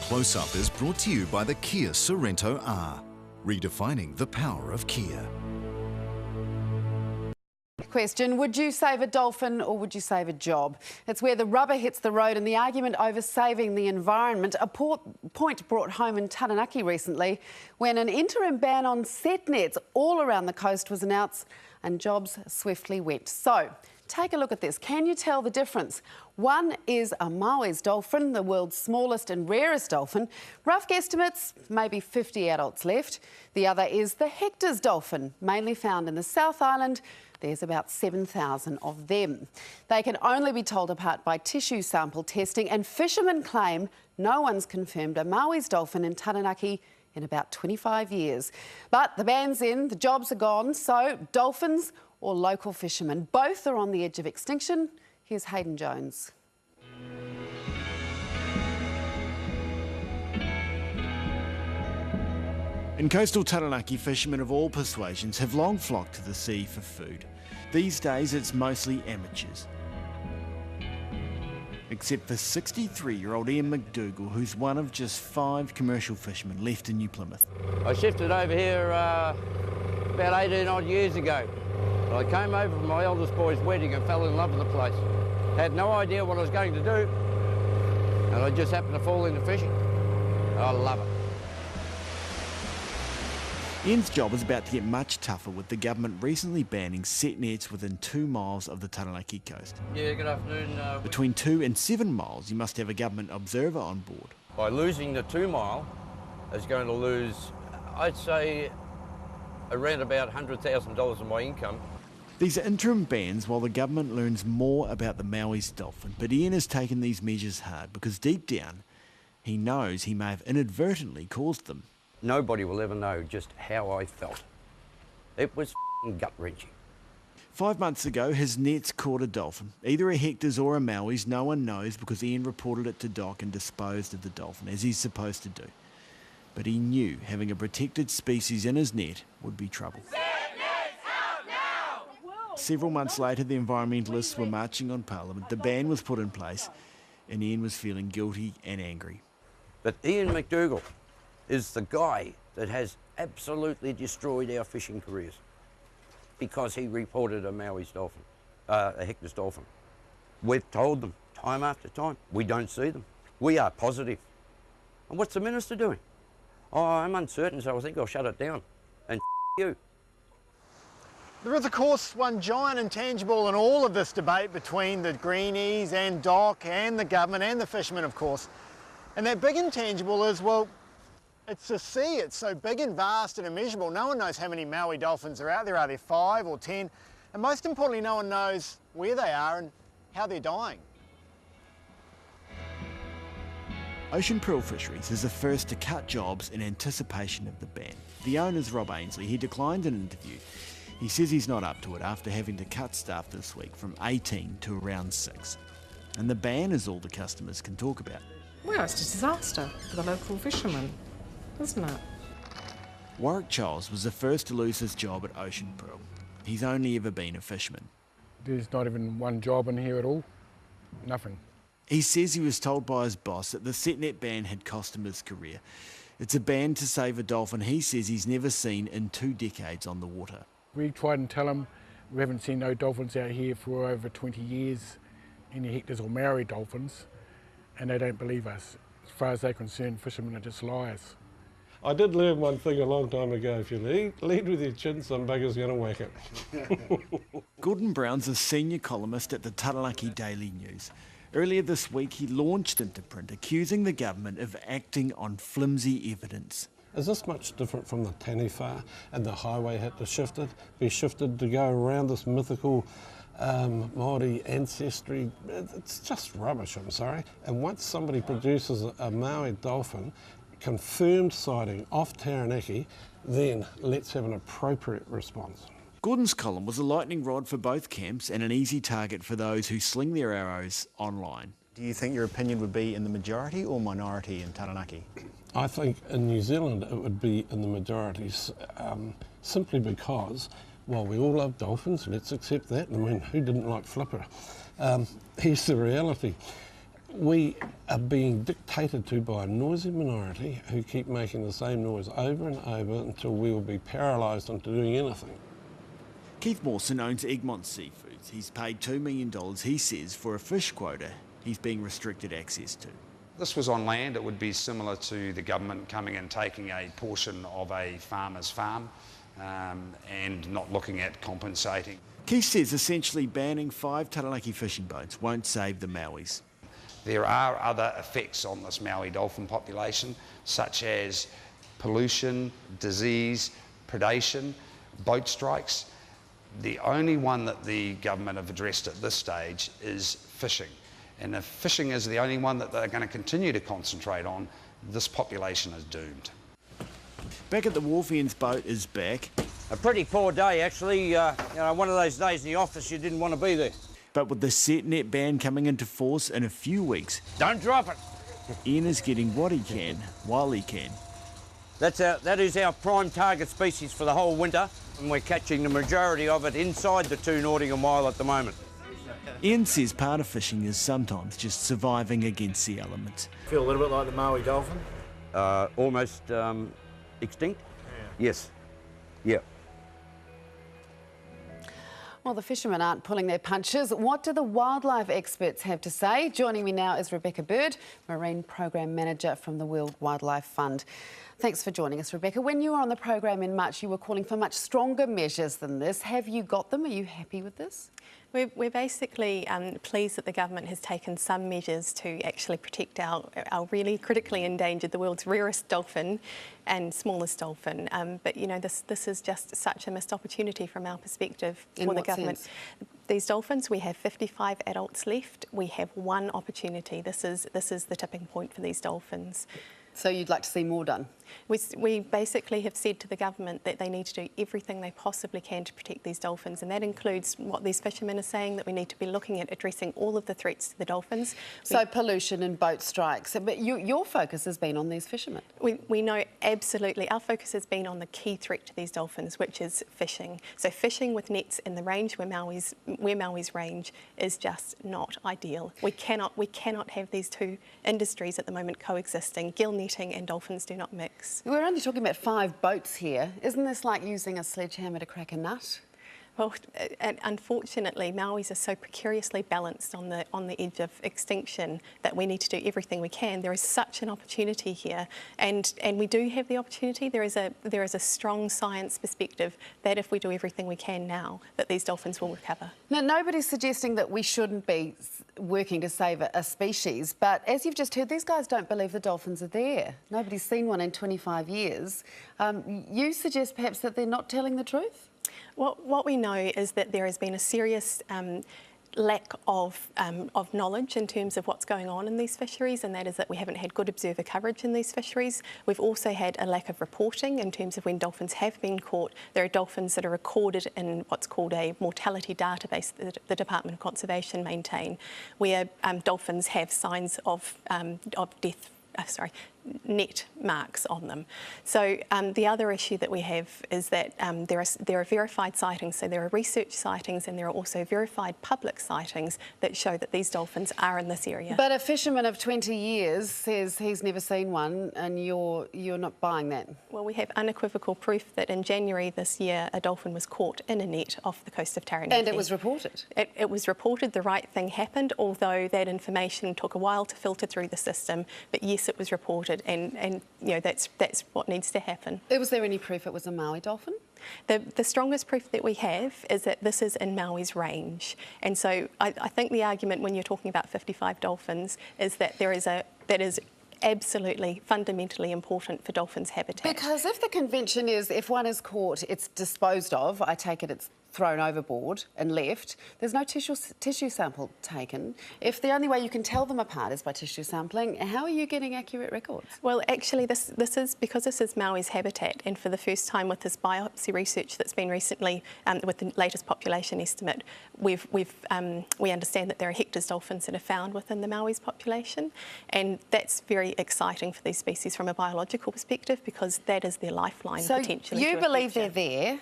Close Up is brought to you by the Kia Sorento R, redefining the power of Kia. Question, would you save a dolphin or would you save a job? It's where the rubber hits the road and the argument over saving the environment. A point brought home in Taranaki recently when an interim ban on set nets all around the coast was announced and jobs swiftly went. So, take a look at this. Can you tell the difference? One is a Maui's dolphin, the world's smallest and rarest dolphin. Rough guesstimates, maybe 50 adults left. The other is the Hector's dolphin, mainly found in the South Island. There's about 7,000 of them. They can only be told apart by tissue sample testing, and fishermen claim no one's confirmed a Maui's dolphin in Taranaki in about 25 years. But the ban's in, the jobs are gone, so dolphins or local fishermen, both are on the edge of extinction. Here's Hayden Jones. In coastal Taranaki, fishermen of all persuasions have long flocked to the sea for food. These days it's mostly amateurs. Except for 63-year-old Ian McDougall, who's one of just 5 commercial fishermen left in New Plymouth. I shifted over here about 18 odd years ago. I came over for my eldest boy's wedding and fell in love with the place. Had no idea what I was going to do, and I just happened to fall into fishing. I love it. Ian's job is about to get much tougher, with the government recently banning set nets within 2 miles of the Taranaki coast. Yeah, good afternoon. Between 2 and 7 miles, you must have a government observer on board. By losing the 2 mile, is going to lose, I'd say, around about $100,000 of my income. These are interim bans while the government learns more about the Maui's dolphin, but Ian has taken these measures hard because deep down, he knows he may have inadvertently caused them. Nobody will ever know just how I felt. It was gut-wrenching. 5 months ago, his nets caught a dolphin. Either a Hector's or a Maui's, no one knows, because Ian reported it to Doc and disposed of the dolphin, as he's supposed to do. But he knew having a protected species in his net would be trouble. Several months later, the environmentalists were marching on Parliament. The ban was put in place, and Ian was feeling guilty and angry. But Ian McDougall is the guy that has absolutely destroyed our fishing careers because he reported a Maui's dolphin, a Hector's dolphin. We've told them time after time, we don't see them. We are positive. And what's the minister doing? Oh, I'm uncertain, so I think I'll shut it down. And you. There is, of course, one giant intangible in all of this debate between the greenies and Doc and the government and the fishermen, of course. And that big intangible is, well, it's the sea. It's so big and vast and immeasurable. No one knows how many Maui dolphins are out there. Are there 5 or 10? And most importantly, no one knows where they are and how they're dying. Ocean Pearl Fisheries is the first to cut jobs in anticipation of the ban. The owner's Rob Ainsley. He declined an interview. He says he's not up to it after having to cut staff this week from 18 to around 6. And the ban is all the customers can talk about. Well, it's just a disaster for the local fishermen, isn't it? Warwick Charles was the first to lose his job at Ocean Pearl. He's only ever been a fisherman. There's not even one job in here at all. Nothing. He says he was told by his boss that the set net ban had cost him his career. It's a ban to save a dolphin he says he's never seen in 2 decades on the water. We tried and tell them we haven't seen no dolphins out here for over 20 years, any Hector's or Maui dolphins, and they don't believe us. As far as they're concerned, fishermen are just liars. I did learn one thing a long time ago: if you lead with your chin, some bugger's going to whack it. Gordon Brown's a senior columnist at the Taranaki Daily News. Earlier this week, he launched into print accusing the government of acting on flimsy evidence. Is this much different from the Taniwha and the highway had to be shifted to go around this mythical Māori ancestry? It's just rubbish, I'm sorry. And once somebody produces a Maui dolphin, confirmed sighting off Taranaki, then let's have an appropriate response. Gordon's column was a lightning rod for both camps and an easy target for those who sling their arrows online. Do you think your opinion would be in the majority or minority in Taranaki? I think in New Zealand it would be in the majority, simply because, well, we all love dolphins, let's accept that. I mean, who didn't like Flipper? Here's the reality. We are being dictated to by a noisy minority who keep making the same noise over and over until we will be paralysed into doing anything. Keith Mawson owns Egmont Seafoods. He's paid $2 million, he says, for a fish quota he's being restricted access to. This was on land. It would be similar to the government coming and taking a portion of a farmer's farm and not looking at compensating. Keith says essentially banning 5 Taranaki fishing boats won't save the Maoris. There are other effects on this Maui dolphin population, such as pollution, disease, predation, boat strikes. The only one that the government have addressed at this stage is fishing. And if fishing is the only one that they're going to continue to concentrate on, this population is doomed. Back at the wharf, Ian's boat is back. A pretty poor day, actually. One of those days in the office you didn't want to be there. But with the set net ban coming into force in a few weeks, Don't drop it. Ian is getting what he can while he can. That is our prime target species for the whole winter, and we're catching the majority of it inside the 2 nautical mile at the moment. Ian says part of fishing is sometimes just surviving against the elements. Feel a little bit like the Maui dolphin? Almost extinct? Yeah. Yes. Yeah. Well, the fishermen aren't pulling their punches. What do the wildlife experts have to say? Joining me now is Rebecca Bird, Marine Program Manager from the World Wildlife Fund. Thanks for joining us, Rebecca. When you were on the program in March, you were calling for much stronger measures than this. Have you got them? Are you happy with this? We're basically pleased that the government has taken some measures to actually protect our really critically endangered, the world's rarest dolphin and smallest dolphin. But, you know, this is just such a missed opportunity from our perspective for the government. Sense? These dolphins, we have 55 adults left. We have one opportunity. This is the tipping point for these dolphins. So you'd like to see more done? We basically have said to the government that they need to do everything they possibly can to protect these dolphins, and that includes what these fishermen are saying, that we need to be looking at addressing all of the threats to the dolphins. So pollution and boat strikes, but your focus has been on these fishermen. We know absolutely, our focus has been on the key threat to these dolphins, which is fishing. So fishing with nets in the range where Maui's range is just not ideal. We cannot have these 2 industries at the moment coexisting. Gill netting and dolphins do not mix. We're only talking about 5 boats here. Isn't this like using a sledgehammer to crack a nut? Well, unfortunately, Maui's are so precariously balanced on the edge of extinction that we need to do everything we can. There is such an opportunity here, and we do have the opportunity. There is a strong science perspective that if we do everything we can now, that these dolphins will recover. Now, nobody's suggesting that we shouldn't be working to save a species, but as you've just heard, these guys don't believe the dolphins are there. Nobody's seen one in 25 years. You suggest perhaps that they're not telling the truth? What we know is that there has been a serious lack of knowledge in terms of what's going on in these fisheries, and that is that we haven't had good observer coverage in these fisheries. We've also had a lack of reporting in terms of when dolphins have been caught. There are dolphins that are recorded in what's called a mortality database that the Department of Conservation maintain, where dolphins have signs of death. Net marks on them. So the other issue that we have is that there are verified sightings, so there are research sightings and there are also verified public sightings that show that these dolphins are in this area. But a fisherman of 20 years says he's never seen one, and you're not buying that. Well, we have unequivocal proof that in January this year a dolphin was caught in a net off the coast of Taranaki. And it was reported? It was reported, the right thing happened, although that information took a while to filter through the system, but yes, it was reported, and you know, that's what needs to happen. Was there any proof it was a Maui dolphin? The strongest proof that we have is that this is in Maui's range, and so I think the argument when you're talking about 55 dolphins is that that is absolutely fundamentally important for dolphins' habitat. Because if the convention is if one is caught, it's disposed of, I take it it's thrown overboard and left, there's no tissue sample taken. If the only way you can tell them apart is by tissue sampling, how are you getting accurate records? Well, actually, this is because this is Maui's habitat, and for the first time with this biopsy research that's been recently, with the latest population estimate, we understand that there are Hector's dolphins that are found within the Maui's population, and that's very exciting for these species from a biological perspective because that is their lifeline potentially. So you believe they're there.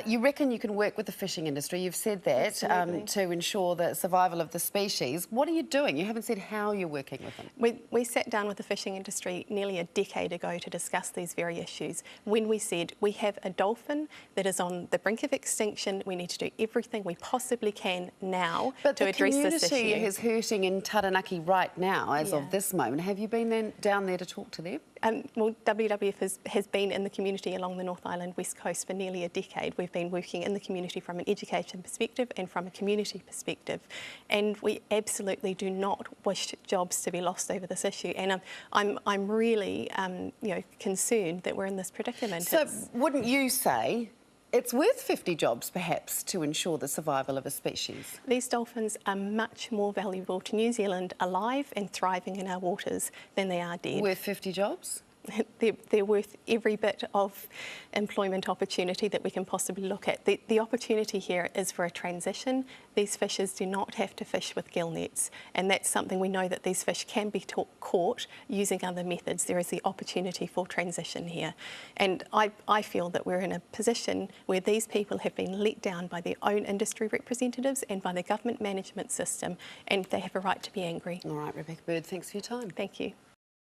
You reckon you can work with the fishing industry, you've said that, to ensure the survival of the species. What are you doing? You haven't said how you're working with them. We sat down with the fishing industry nearly a decade ago to discuss these very issues, when we said we have a dolphin that is on the brink of extinction. We need to do everything we possibly can now to address this issue. But the community is hurting in Taranaki right now, as of this moment. Have you been down there to talk to them? Well, WWF has been in the community along the North Island West Coast for nearly a decade. We've been working in the community from an education perspective and from a community perspective, and we absolutely do not wish jobs to be lost over this issue. And I'm really concerned that we're in this predicament. So wouldn't you say it's worth 50 jobs, perhaps, to ensure the survival of a species? These dolphins are much more valuable to New Zealand alive and thriving in our waters than they are dead. Worth 50 jobs? They're worth every bit of employment opportunity that we can possibly look at. The opportunity here is for a transition. These fishers do not have to fish with gill nets, and that's something we know that these fish can be caught using other methods. There is the opportunity for transition here. And I feel that we're in a position where these people have been let down by their own industry representatives and by the government management system, and they have a right to be angry. All right, Rebecca Bird, thanks for your time. Thank you.